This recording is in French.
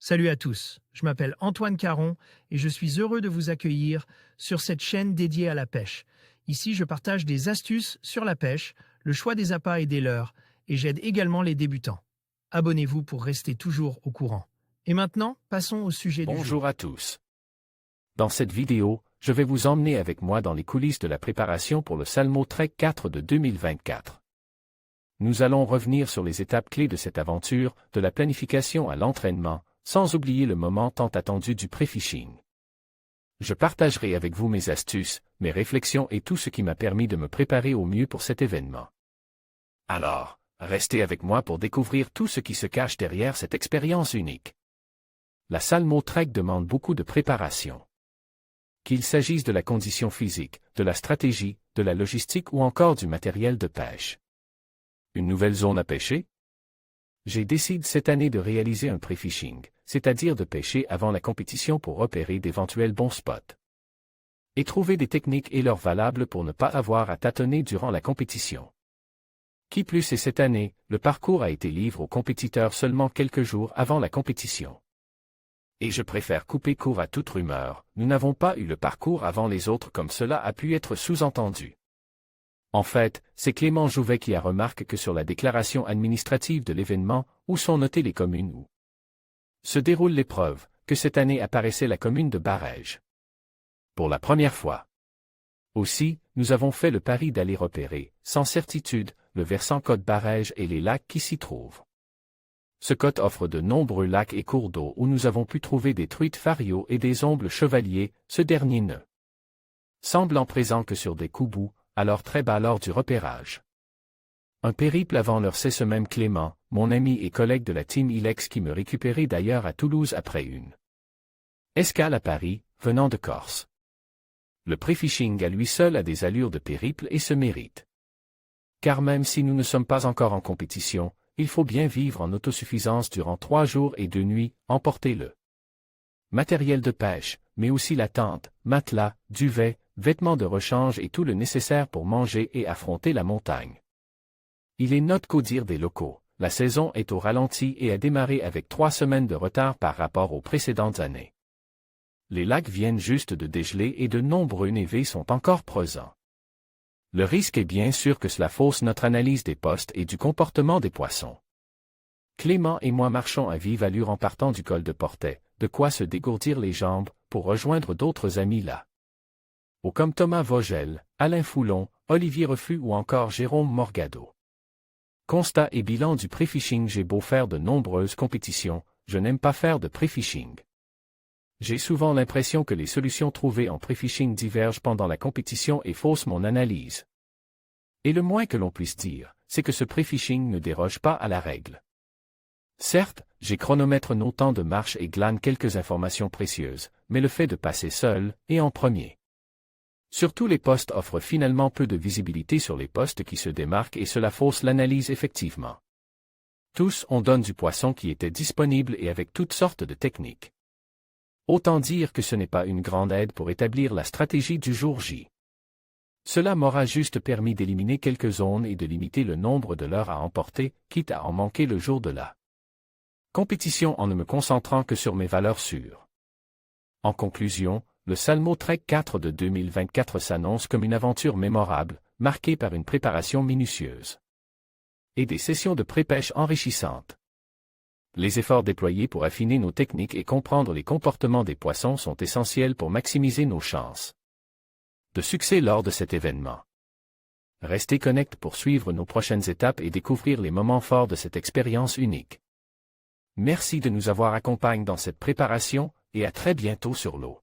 Salut à tous, je m'appelle Antoine Caron et je suis heureux de vous accueillir sur cette chaîne dédiée à la pêche. Ici, je partage des astuces sur la pêche, le choix des appâts et des leurres, et j'aide également les débutants. Abonnez-vous pour rester toujours au courant. Et maintenant, passons au sujet du jour. Bonjour à tous. Dans cette vidéo, je vais vous emmener avec moi dans les coulisses de la préparation pour le Salmo Trek 4 de 2024. Nous allons revenir sur les étapes clés de cette aventure, de la planification à l'entraînement, sans oublier le moment tant attendu du pré-fishing. Je partagerai avec vous mes astuces, mes réflexions et tout ce qui m'a permis de me préparer au mieux pour cet événement. Alors, restez avec moi pour découvrir tout ce qui se cache derrière cette expérience unique. La Salmo Trek demande beaucoup de préparation. Qu'il s'agisse de la condition physique, de la stratégie, de la logistique ou encore du matériel de pêche. Une nouvelle zone à pêcher? J'ai décidé cette année de réaliser un pré-fishing, c'est-à-dire de pêcher avant la compétition pour repérer d'éventuels bons spots. Et trouver des techniques et leurs valables pour ne pas avoir à tâtonner durant la compétition. Qui plus est cette année, le parcours a été livré aux compétiteurs seulement quelques jours avant la compétition. Et je préfère couper court à toute rumeur, nous n'avons pas eu le parcours avant les autres comme cela a pu être sous-entendu. En fait, c'est Clément Jouvet qui a remarqué que sur la déclaration administrative de l'événement, où sont notées les communes où se déroule l'épreuve, que cette année apparaissait la commune de Barèges. Pour la première fois. Aussi, nous avons fait le pari d'aller repérer, sans certitude, le versant côte Barèges et les lacs qui s'y trouvent. Ce côte offre de nombreux lacs et cours d'eau où nous avons pu trouver des truites fario et des ombles chevaliers, ce dernier ne semblant présent que sur des coubous, alors très bas lors du repérage. Un périple avant l'heure, c'est ce même Clément, mon ami et collègue de la team Ilex qui me récupérait d'ailleurs à Toulouse après une escale à Paris, venant de Corse. Le pré-fishing à lui seul a des allures de périple et se mérite. Car même si nous ne sommes pas encore en compétition, il faut bien vivre en autosuffisance durant 3 jours et 2 nuits, emporter le matériel de pêche, mais aussi la tente, matelas, duvet, vêtements de rechange et tout le nécessaire pour manger et affronter la montagne. Il est note qu'au dire des locaux, la saison est au ralenti et a démarré avec 3 semaines de retard par rapport aux précédentes années. Les lacs viennent juste de dégeler et de nombreux névés sont encore présents. Le risque est bien sûr que cela fausse notre analyse des postes et du comportement des poissons. Clément et moi marchons à vive allure en partant du col de Portet, de quoi se dégourdir les jambes, pour rejoindre d'autres amis là. Comme Thomas Vogel, Alain Foulon, Olivier Refus ou encore Jérôme Morgado. Constat et bilan du pré-fishing. J'ai beau faire de nombreuses compétitions, je n'aime pas faire de pré-fishing. J'ai souvent l'impression que les solutions trouvées en pré-fishing divergent pendant la compétition et faussent mon analyse. Et le moins que l'on puisse dire, c'est que ce pré-fishing ne déroge pas à la règle. Certes, j'ai chronomètre nos temps de marche et glane quelques informations précieuses, mais le fait de passer seul, et en premier. Surtout les postes offrent finalement peu de visibilité sur les postes qui se démarquent et cela fausse l'analyse effectivement. Tous, on donne du poisson qui était disponible et avec toutes sortes de techniques. Autant dire que ce n'est pas une grande aide pour établir la stratégie du jour J. Cela m'aura juste permis d'éliminer quelques zones et de limiter le nombre de leurres à emporter, quitte à en manquer le jour de la compétition en ne me concentrant que sur mes valeurs sûres. En conclusion, le Salmo Trek 4 de 2024 s'annonce comme une aventure mémorable, marquée par une préparation minutieuse et des sessions de pré-pêche enrichissantes. Les efforts déployés pour affiner nos techniques et comprendre les comportements des poissons sont essentiels pour maximiser nos chances de succès lors de cet événement. Restez connectés pour suivre nos prochaines étapes et découvrir les moments forts de cette expérience unique. Merci de nous avoir accompagnés dans cette préparation, et à très bientôt sur l'eau.